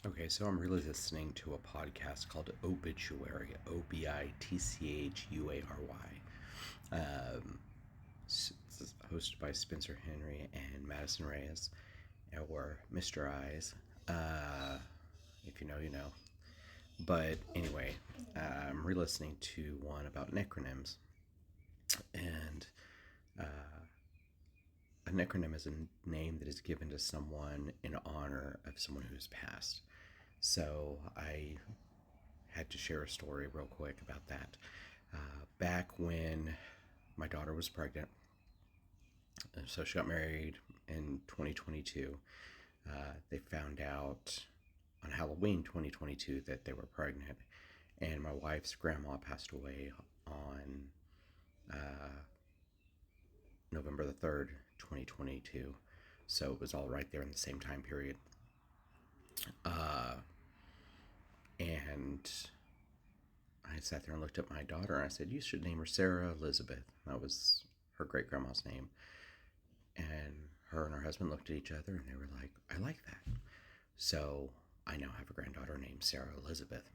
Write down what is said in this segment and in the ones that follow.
Okay, so I'm really listening to a podcast called Obituary, Obitchuary. It's hosted by Spencer Henry and Madison Reyes, or Mr. Eyes. Uh, if you know, you know. But anyway, I'm re listening to one about necronyms. And a necronym is a name that is given to someone in honor of someone who's passed. So I had to share a story real quick about that. Back when my daughter was pregnant, so she got married in 2022. They found out on Halloween 2022 that they were pregnant, and my wife's grandma passed away on November the 3rd, 2022. So it was all right there in the same time period. And I sat there and looked at my daughter and I said, "You should name her Sarah Elizabeth." That was her great grandma's name. And her and her husband looked at each other and they were like, "I like that." So I now have a granddaughter named Sarah Elizabeth.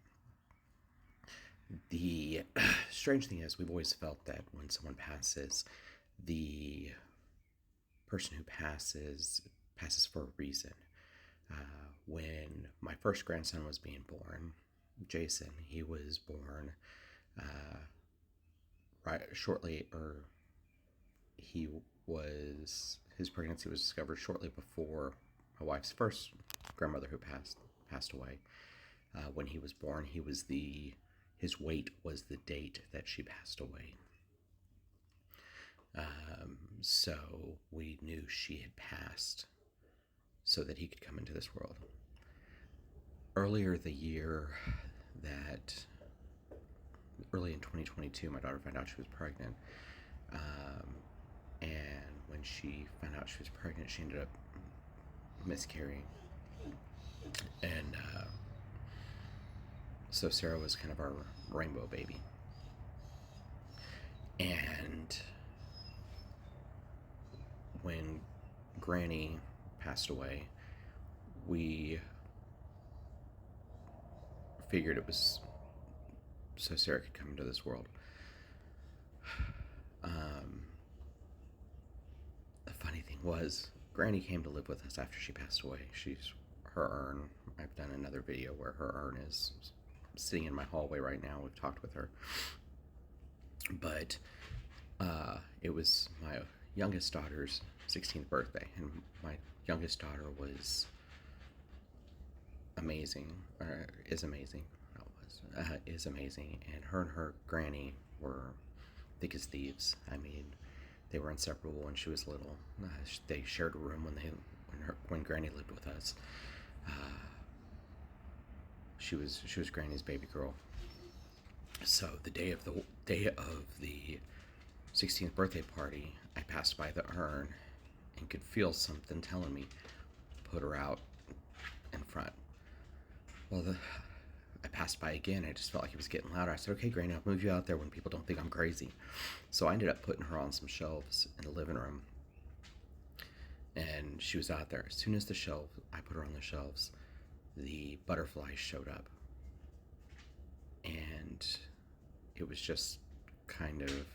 The strange thing is, we've always felt that when someone passes, the person who passes for a reason. When my first grandson was being born, Jason, he was born right shortly, or he was his pregnancy was discovered shortly before my wife's first grandmother who passed away. When he was born, his weight was the date that she passed away. So we knew she had passed so that he could come into this world. Earlier the year that early in 2022, my daughter found out she was pregnant. And when she found out she was pregnant, she ended up miscarrying. And so Sarah was kind of our rainbow baby. And when Granny passed away, we figured it was so Sarah could come into this world. The funny thing was, Granny came to live with us after she passed away. Her urn. I've done another video where her urn is sitting in my hallway right now. We've talked with her, but it was my youngest daughter's 16th birthday, and my youngest daughter was amazing, or is amazing. Is amazing, and her granny were thick as thieves. I mean, they were inseparable when she was little. They shared a room when Granny lived with us. She was Granny's baby girl. So the day of the 16th birthday party, I passed by the urn and could feel something telling me, "Put her out in front." Well, I passed by again. I just felt like it was getting louder. I said, "Okay, Granny, I'll move you out there when people don't think I'm crazy." So I ended up putting her on some shelves in the living room, and she was out there. As soon as I put her on the shelves, the butterflies showed up, and it was just kind of,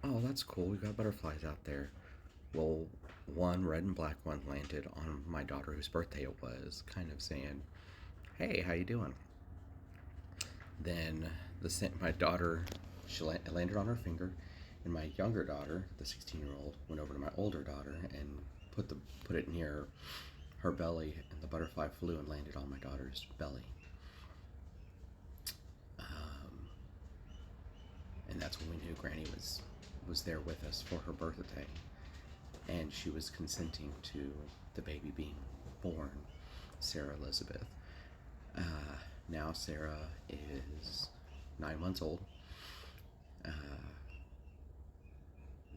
oh, that's cool. We got butterflies out there. Well, one red and black one landed on my daughter, whose birthday it was, kind of saying, "Hey, how you doing?" Then my daughter, it landed on her finger, and my younger daughter, the 16-year-old, went over to my older daughter and put it near her belly, and the butterfly flew and landed on my daughter's belly. And that's when we knew Granny was there with us for her birthday, and she was consenting to the baby being born, Sarah Elizabeth. Now Sarah is 9 months old.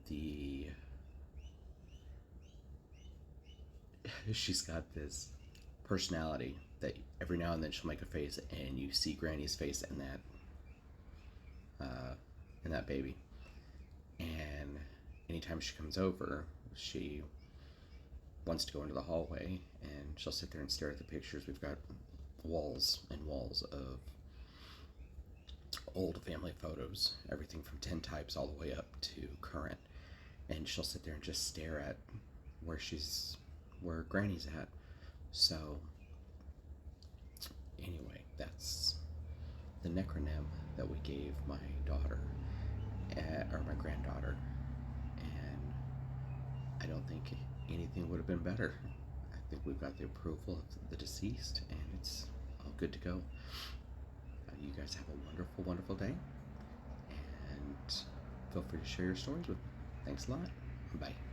The She's got this personality that every now and then she'll make a face, and you see Granny's face in that baby. And anytime she comes over, she wants to go into the hallway, and she'll sit there and stare at the pictures. We've got walls and walls of old family photos, everything from tintypes all the way up to current. And she'll sit there and just stare at where Granny's at. So, anyway, that's the necronym that we gave my daughter, or my granddaughter. And I don't think anything would have been better. I think we've got the approval of the deceased, and it's all good to go. You guys have a wonderful, wonderful day, and feel free to share your stories with me. Thanks a lot. Bye.